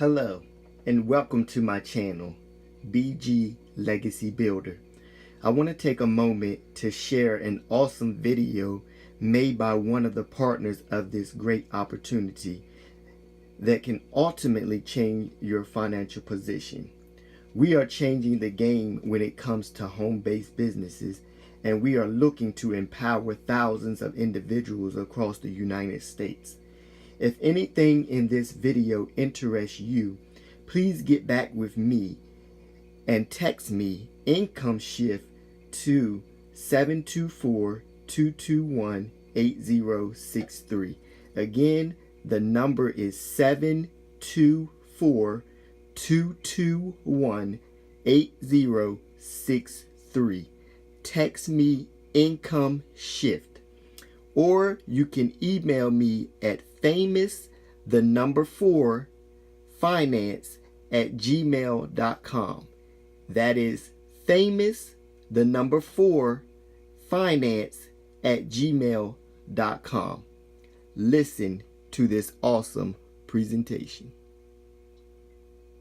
Hello, and welcome to my channel, BG Legacy Builder. I want to take a moment to share an awesome video made by one of the partners of this great opportunity that can ultimately change your financial position. We are changing the game when it comes to home-based businesses, and we are looking to empower thousands of individuals across the United States. If anything in this video interests you, please get back with me and text me Income Shift to 724-221-8063. Again, the number is 724-221-8063. Text me Income Shift. Or you can email me at famous4finance@gmail.com. That is famous4finance@gmail.com. Listen to this awesome presentation.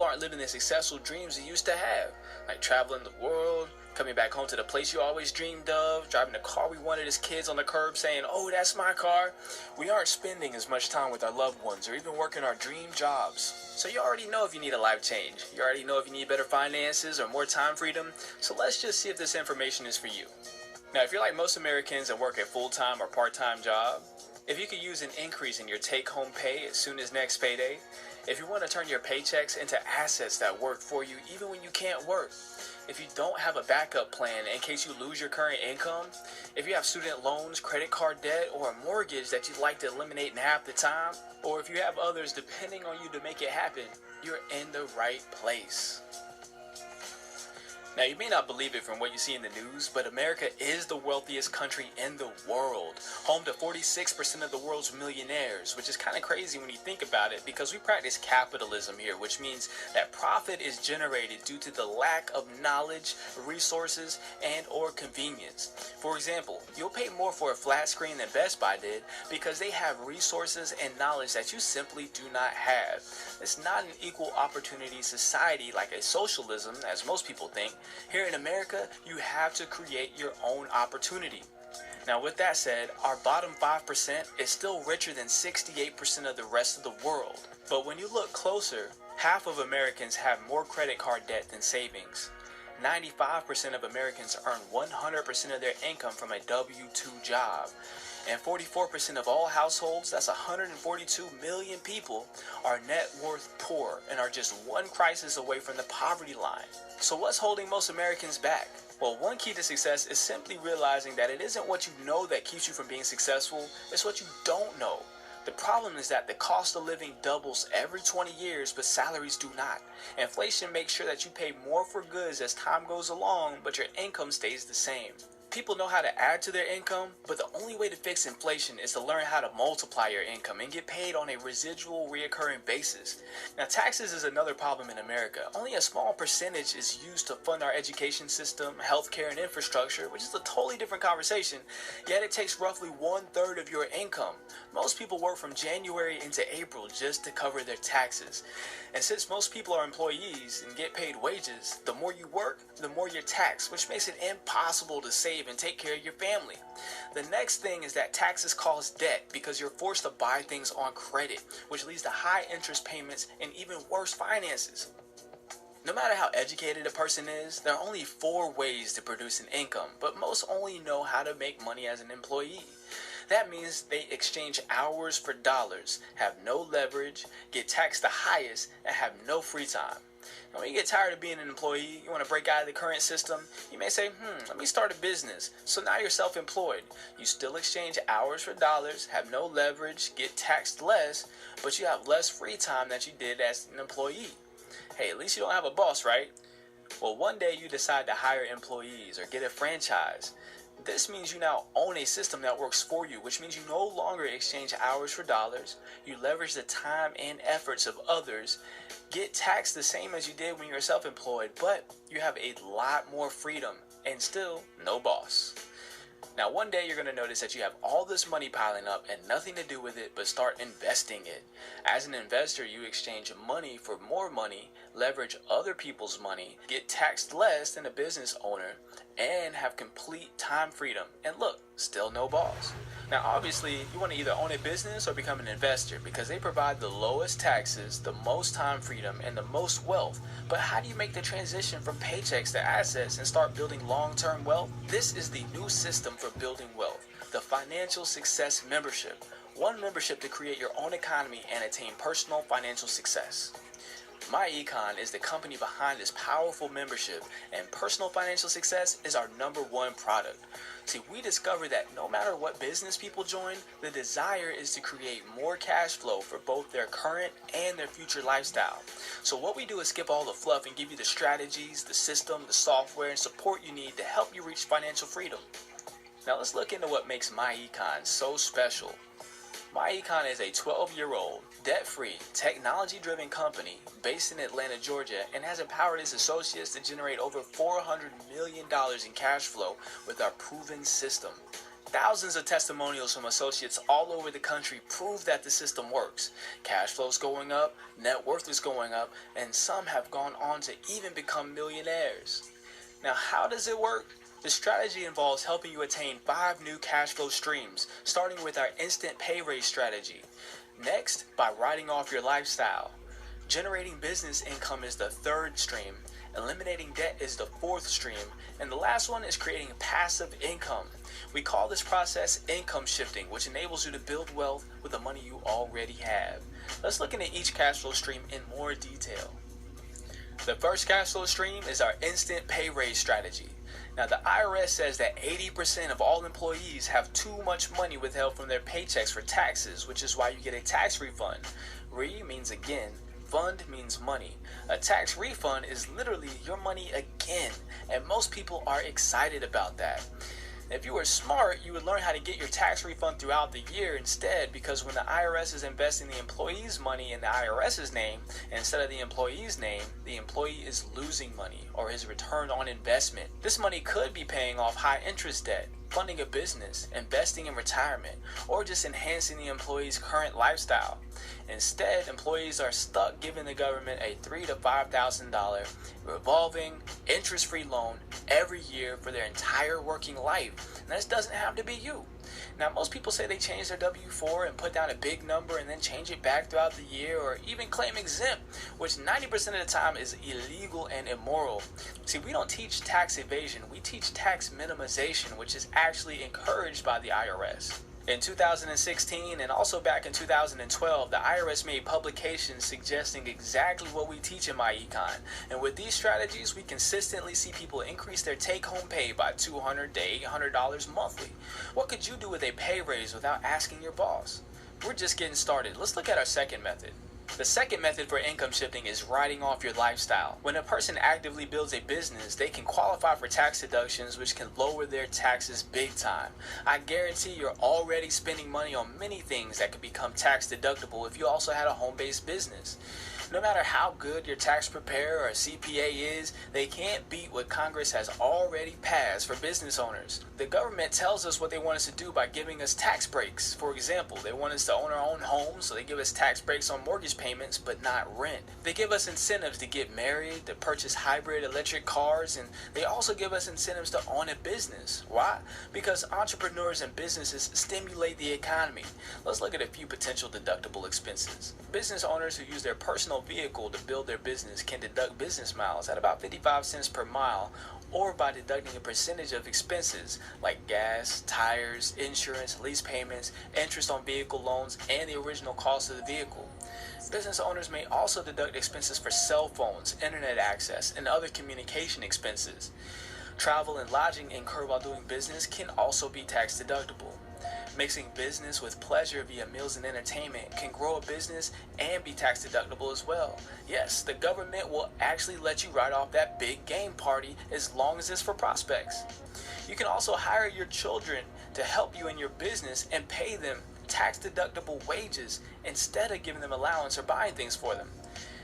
Aren't living the successful dreams you used to have, like traveling the world, coming back home to the place you always dreamed of, driving the car we wanted as kids on the curb saying, "Oh, that's my car." We aren't spending as much time with our loved ones or even working our dream jobs. So you already know if you need a life change. You already know if you need better finances or more time freedom. So let's just see if this information is for you. Now, if you're like most Americans and work a full-time or part-time job, if you could use an increase in your take-home pay as soon as next payday, if you want to turn your paychecks into assets that work for you even when you can't work, if you don't have a backup plan in case you lose your current income, if you have student loans, credit card debt, or a mortgage that you'd like to eliminate in half the time, or if you have others depending on you to make it happen, you're in the right place. Now, you may not believe it from what you see in the news, but America is the wealthiest country in the world, home to 46% of the world's millionaires, which is kind of crazy when you think about it because we practice capitalism here, which means that profit is generated due to the lack of knowledge, resources, and or convenience. For example, you'll pay more for a flat screen than Best Buy did because they have resources and knowledge that you simply do not have. It's not an equal opportunity society like a socialism, as most people think. Here in America, you have to create your own opportunity. Now, with that said, our bottom 5% is still richer than 68% of the rest of the world. But when you look closer, half of Americans have more credit card debt than savings. 95% of Americans earn 100% of their income from a W-2 job. And 44% of all households, that's 142 million people, are net worth poor and are just one crisis away from the poverty line. So what's holding most Americans back? Well, one key to success is simply realizing that it isn't what you know that keeps you from being successful, it's what you don't know. The problem is that the cost of living doubles every 20 years, but salaries do not. Inflation makes sure that you pay more for goods as time goes along, but your income stays the same. People know how to add to their income, but the only way to fix inflation is to learn how to multiply your income and get paid on a residual reoccurring basis. Now, taxes is another problem in America. Only a small percentage is used to fund our education system, healthcare, and infrastructure, which is a totally different conversation, yet it takes roughly 1/3 of your income. Most people work from January into April just to cover their taxes. And since most people are employees and get paid wages, the more you work, the more you're taxed, which makes it impossible to save and take care of your family. The next thing is that taxes cause debt because you're forced to buy things on credit, which leads to high interest payments and even worse finances. No matter how educated a person is, there are only 4 ways to produce an income, but most only know how to make money as an employee. That means they exchange hours for dollars, have no leverage, get taxed the highest, and have no free time. Now, when you get tired of being an employee, you want to break out of the current system, you may say, let me start a business. So now you're self-employed. You still exchange hours for dollars, have no leverage, get taxed less, but you have less free time than you did as an employee. Hey, at least you don't have a boss, right? Well, one day you decide to hire employees or get a franchise. This means you now own a system that works for you, which means you no longer exchange hours for dollars, you leverage the time and efforts of others, get taxed the same as you did when you were self-employed, but you have a lot more freedom and still no boss. Now, one day you're going to notice that you have all this money piling up and nothing to do with it but start investing it. As an investor, you exchange money for more money, leverage other people's money, get taxed less than a business owner, and have complete time freedom. And look, still no boss. Now, obviously, you want to either own a business or become an investor because they provide the lowest taxes, the most time freedom, and the most wealth. But how do you make the transition from paychecks to assets and start building long-term wealth? This is the new system for building wealth, the Financial Success Membership. One membership to create your own economy and attain personal financial success. MyEcon is the company behind this powerful membership, and personal financial success is our #1 product. See, we discovered that no matter what business people join, the desire is to create more cash flow for both their current and their future lifestyle. So what we do is skip all the fluff and give you the strategies, the system, the software, and support you need to help you reach financial freedom. Now let's look into what makes MyEcon so special. MyEcon is a 12-year-old, debt-free, technology-driven company based in Atlanta, Georgia, and has empowered its associates to generate over $400 million in cash flow with our proven system. Thousands of testimonials from associates all over the country prove that the system works. Cash flow is going up, net worth is going up, and some have gone on to even become millionaires. Now, how does it work? The strategy involves helping you attain 5 new cash flow streams, starting with our instant pay raise strategy. Next, by writing off your lifestyle. Generating business income is the 3rd stream. Eliminating debt is the 4th stream. And the last one is creating passive income. We call this process income shifting, which enables you to build wealth with the money you already have. Let's look into each cash flow stream in more detail. The first cash flow stream is our instant pay raise strategy. Now, the IRS says that 80% of all employees have too much money withheld from their paychecks for taxes, which is why you get a tax refund. Re means again, fund means money. A tax refund is literally your money again, and most people are excited about that. If you were smart, you would learn how to get your tax refund throughout the year instead, because when the IRS is investing the employee's money in the IRS's name instead of the employee's name, the employee is losing money or his return on investment. This money could be paying off high interest debt, funding a business, investing in retirement, or just enhancing the employee's current lifestyle. Instead, employees are stuck giving the government a $3,000 to $5,000 revolving, interest-free loan every year for their entire working life. And this doesn't have to be you. Now, most people say they change their W-4 and put down a big number and then change it back throughout the year, or even claim exempt, which 90% of the time is illegal and immoral. See, we don't teach tax evasion, we teach tax minimization, which is actually encouraged by the IRS. In 2016 and also back in 2012, the IRS made publications suggesting exactly what we teach in MyEcon. And with these strategies, we consistently see people increase their take-home pay by $200 to $800 monthly. What could you do with a pay raise without asking your boss? We're just getting started. Let's look at our second method. The second method for income shifting is writing off your lifestyle. When a person actively builds a business, they can qualify for tax deductions, which can lower their taxes big time. I guarantee you're already spending money on many things that could become tax deductible if you also had a home-based business. No matter how good your tax preparer or CPA is, they can't beat what Congress has already passed for business owners. The government tells us what they want us to do by giving us tax breaks. For example, they want us to own our own homes, so they give us tax breaks on mortgage payments, but not rent. They give us incentives to get married, to purchase hybrid electric cars, and they also give us incentives to own a business. Why? Because entrepreneurs and businesses stimulate the economy. Let's look at a few potential deductible expenses. Business owners who use their personal vehicle to build their business can deduct business miles at about 55 cents per mile, or by deducting a percentage of expenses like gas, tires, insurance, lease payments, interest on vehicle loans, and the original cost of the vehicle. Business owners may also deduct expenses for cell phones, internet access, and other communication expenses. Travel and lodging incurred while doing business can also be tax deductible. Mixing business with pleasure via meals and entertainment can grow a business and be tax deductible as well. Yes, the government will actually let you write off that big game party as long as it's for prospects. You can also hire your children to help you in your business and pay them tax deductible wages instead of giving them allowance or buying things for them.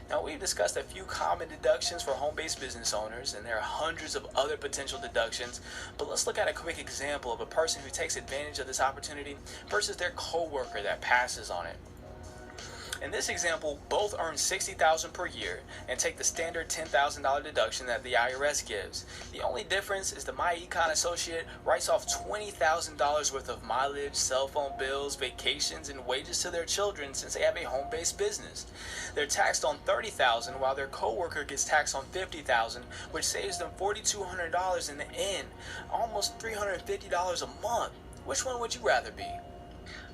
Now, we've discussed a few common deductions for home-based business owners, and there are hundreds of other potential deductions, but let's look at a quick example of a person who takes advantage of this opportunity versus their coworker that passes on it. In this example, both earn $60,000 per year and take the standard $10,000 deduction that the IRS gives. The only difference is the MyEcon associate writes off $20,000 worth of mileage, cell phone bills, vacations, and wages to their children since they have a home-based business. They're taxed on $30,000 while their coworker gets taxed on $50,000, which saves them $4,200 in the end, almost $350 a month. Which one would you rather be?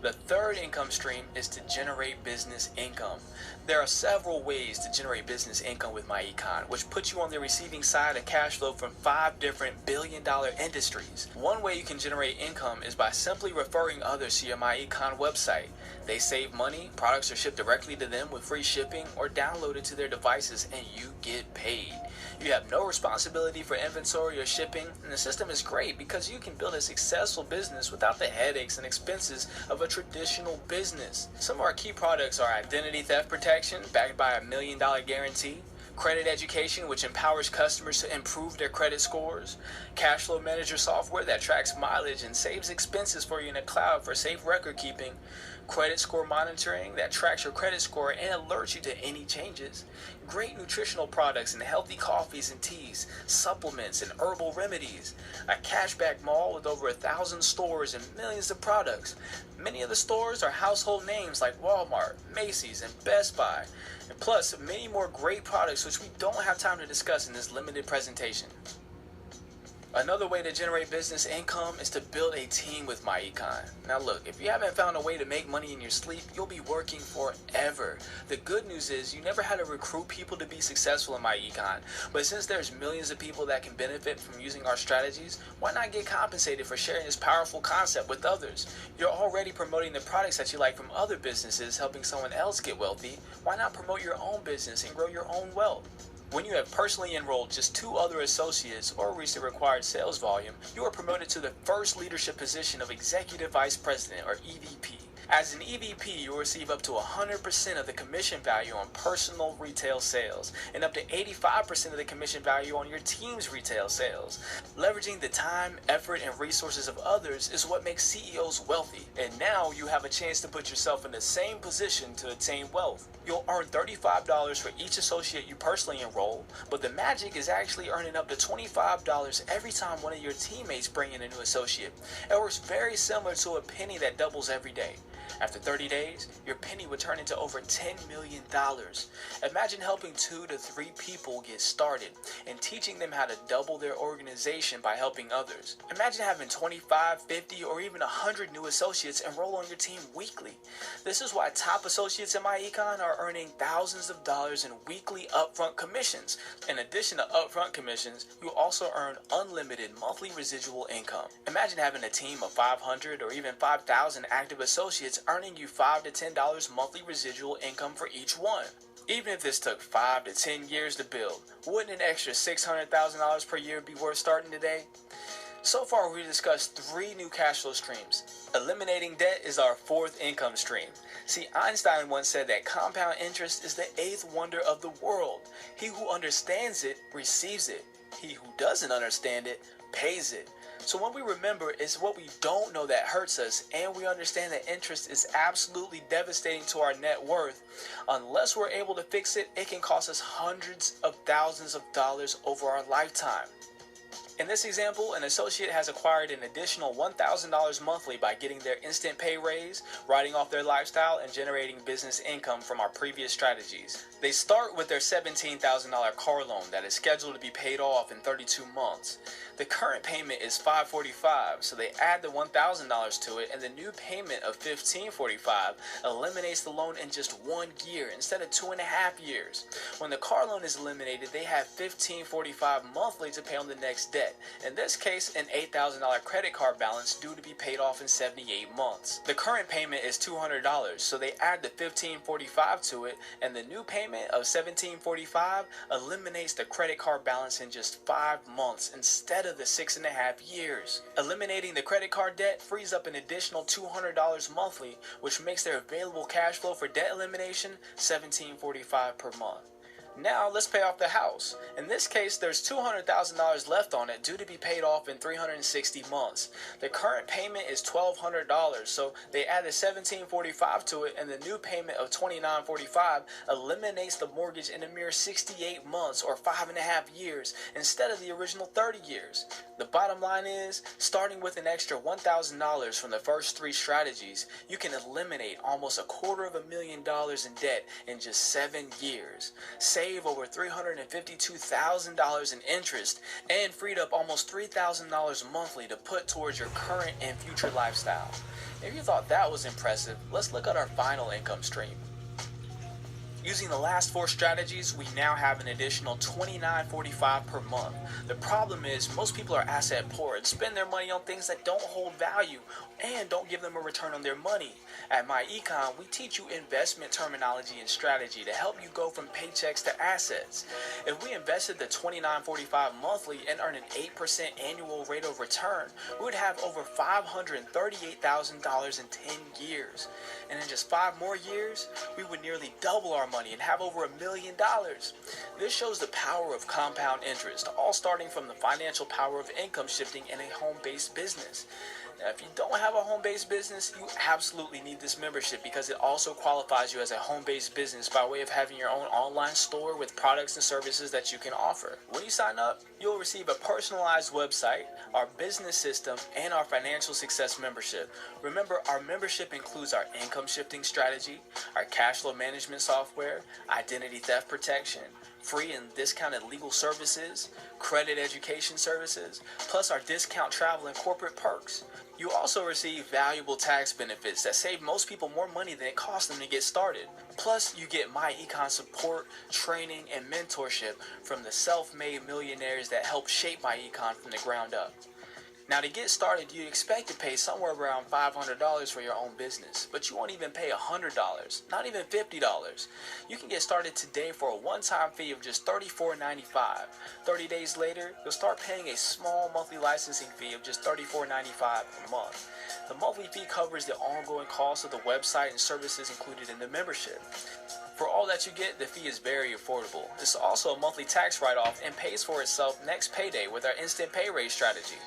The third income stream is to generate business income. There are several ways to generate business income with MyEcon, which puts you on the receiving side of cash flow from 5 different billion-dollar industries. One way you can generate income is by simply referring others to your MyEcon website. They save money, products are shipped directly to them with free shipping or downloaded to their devices, and you get paid. You have no responsibility for inventory or shipping, and the system is great because you can build a successful business without the headaches and expenses of a traditional business. Some of our key products are identity theft protection, backed by a $1 million guarantee; credit education, which empowers customers to improve their credit scores; cash flow manager software that tracks mileage and saves expenses for you in the cloud for safe record keeping; credit score monitoring that tracks your credit score and alerts you to any changes; great nutritional products and healthy coffees and teas, supplements and herbal remedies; a cashback mall with over 1,000 stores and millions of products. Many of the stores are household names like Walmart, Macy's, and Best Buy, and plus many more great products which we don't have time to discuss in this limited presentation. Another way to generate business income is to build a team with MyEcon. Now look, if you haven't found a way to make money in your sleep, you'll be working forever. The good news is you never had to recruit people to be successful in MyEcon, but since there's millions of people that can benefit from using our strategies, why not get compensated for sharing this powerful concept with others? You're already promoting the products that you like from other businesses, helping someone else get wealthy. Why not promote your own business and grow your own wealth? When you have personally enrolled just 2 other associates or reach the required sales volume, you are promoted to the first leadership position of Executive Vice President, or EVP. As an EVP, you'll receive up to 100% of the commission value on personal retail sales and up to 85% of the commission value on your team's retail sales. Leveraging the time, effort, and resources of others is what makes CEOs wealthy, and now you have a chance to put yourself in the same position to attain wealth. You'll earn $35 for each associate you personally enroll, but the magic is actually earning up to $25 every time one of your teammates bring in a new associate. It works very similar to a penny that doubles every day. After 30 days, your penny would turn into over $10 million. Imagine helping 2 to 3 people get started and teaching them how to double their organization by helping others. Imagine having 25, 50, or even 100 new associates enroll on your team weekly. This is why top associates in MyEcon are earning thousands of dollars in weekly upfront commissions. In addition to upfront commissions, you also earn unlimited monthly residual income. Imagine having a team of 500 or even 5,000 active associates earning you $5 to $10 monthly residual income for each one. Even if this took 5 to 10 years to build, wouldn't an extra $600,000 per year be worth starting today? So far, we've discussed 3 new cash flow streams. Eliminating debt is our 4th income stream. See, Einstein once said that compound interest is the 8th wonder of the world. He who understands it receives it. He who doesn't understand it pays it. So when we remember it's what we don't know that hurts us, and we understand that interest is absolutely devastating to our net worth, unless we're able to fix it, it can cost us hundreds of thousands of dollars over our lifetime. In this example, an associate has acquired an additional $1,000 monthly by getting their instant pay raise, writing off their lifestyle, and generating business income from our previous strategies. They start with their $17,000 car loan that is scheduled to be paid off in 32 months. The current payment is $545, so they add the $1,000 to it, and the new payment of $1,545 eliminates the loan in just 1 year instead of 2.5 years. When the car loan is eliminated, they have $1,545 monthly to pay on the next debt. In this case, an $8,000 credit card balance due to be paid off in 78 months. The current payment is $200, so they add the $1,545 to it, and the new payment of $1,745 eliminates the credit card balance in just 5 months instead of the 6.5 years. Eliminating the credit card debt frees up an additional $200 monthly, which makes their available cash flow for debt elimination $1,745 per month. Now let's pay off the house. In this case, there's $200,000 left on it due to be paid off in 360 months. The current payment is $1,200, so they added $1,745 to it, and the new payment of $2,945 eliminates the mortgage in a mere 68 months or 5.5 years instead of the original 30 years. The bottom line is, starting with an extra $1,000 from the first 3 strategies, you can eliminate almost $250,000 in debt in just 7 years. Save over $352,000 in interest, and freed up almost $3,000 monthly to put towards your current and future lifestyle. If you thought that was impressive, let's look at our final income stream. Using the last 4 strategies, we now have an additional $29.45 per month. The problem is most people are asset poor and spend their money on things that don't hold value and don't give them a return on their money. At MyEcon, we teach you investment terminology and strategy to help you go from paychecks to assets. If we invested the $29.45 monthly and earned an 8% annual rate of return, we would have over $538,000 in 10 years. And in just 5 more years, we would nearly double our money and have over $1 million. This shows the power of compound interest, all starting from the financial power of income shifting in a home-based business. Now, if you don't have a home-based business, you absolutely need this membership because it also qualifies you as a home-based business by way of having your own online store with products and services that you can offer. When you sign up, you'll receive a personalized website, our business system, and our financial success membership. Remember, our membership includes our income shifting strategy, our cash flow management software, identity theft protection, free and discounted legal services, credit education services, plus our discount travel and corporate perks. You also receive valuable tax benefits that save most people more money than it costs them to get started. Plus, you get MyEcon support, training, and mentorship from the self-made millionaires that help shape MyEcon from the ground up. Now, to get started, you'd expect to pay somewhere around $500 for your own business, but you won't even pay $100, not even $50. You can get started today for a one-time fee of just $34.95. 30 days later, you'll start paying a small monthly licensing fee of just $34.95 per month. The monthly fee covers the ongoing costs of the website and services included in the membership. For all that you get, the fee is very affordable. It's also a monthly tax write-off and pays for itself next payday with our instant pay raise strategy.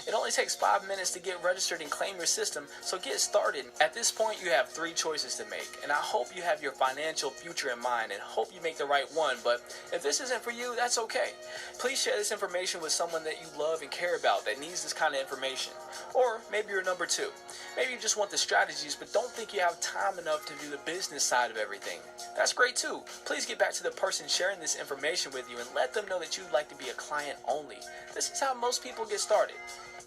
It only takes 5 minutes to get registered and claim your system, so get started. At this point, you have 3 choices to make, and I hope you have your financial future in mind and hope you make the right one, but if this isn't for you, that's okay. Please share this information with someone that you love and care about that needs this kind of information. Or maybe you're number 2. Maybe you just want the strategies but don't think you have time enough to do the business side of everything. That's great too. Please get back to the person sharing this information with you and let them know that you'd like to be a client only. This is how most people get started.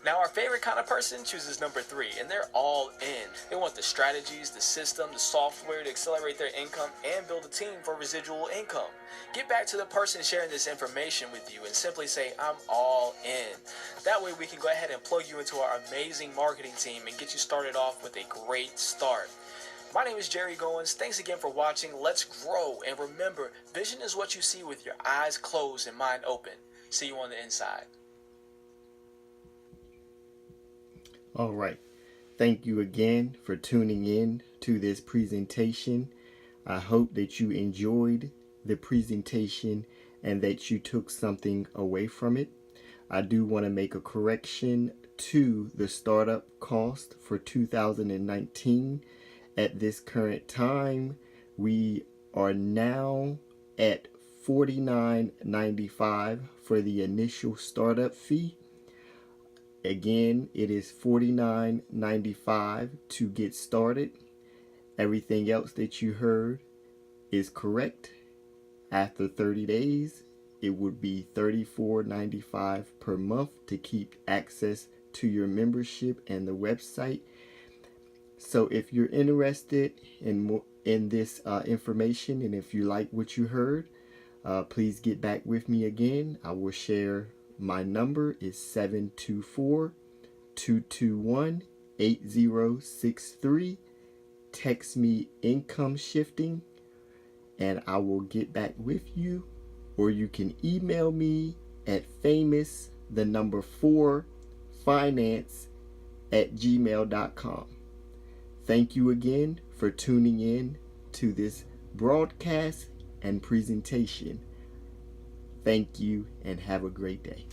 Now, our favorite kind of person chooses number 3, and they're all in. They want the strategies, the system, the software to accelerate their income and build a team for residual income. Get back to the person sharing this information with you and simply say, I'm all in. That way we can go ahead and plug you into our amazing marketing team and get you started off with a great start. My name is Jerry Goins. Thanks again for watching. Let's grow. And remember, vision is what you see with your eyes closed and mind open. See you on the inside. All right. Thank you again for tuning in to this presentation. I hope that you enjoyed the presentation and that you took something away from it. I do want to make a correction to the startup cost for 2019. At this current time, we are now at $49.95 for the initial startup fee. Again, it is $49.95 to get started. Everything else that you heard is correct. After 30 days, it would be $34.95 per month to keep access to your membership and the website. So if you're interested in this information, and if you like what you heard, please get back with me again. I will share. My number is 724-221-8063. Text me income shifting and I will get back with you, or you can email me at famous4finance@gmail.com. Thank you again for tuning in to this broadcast, and presentation. Thank you and have a great day.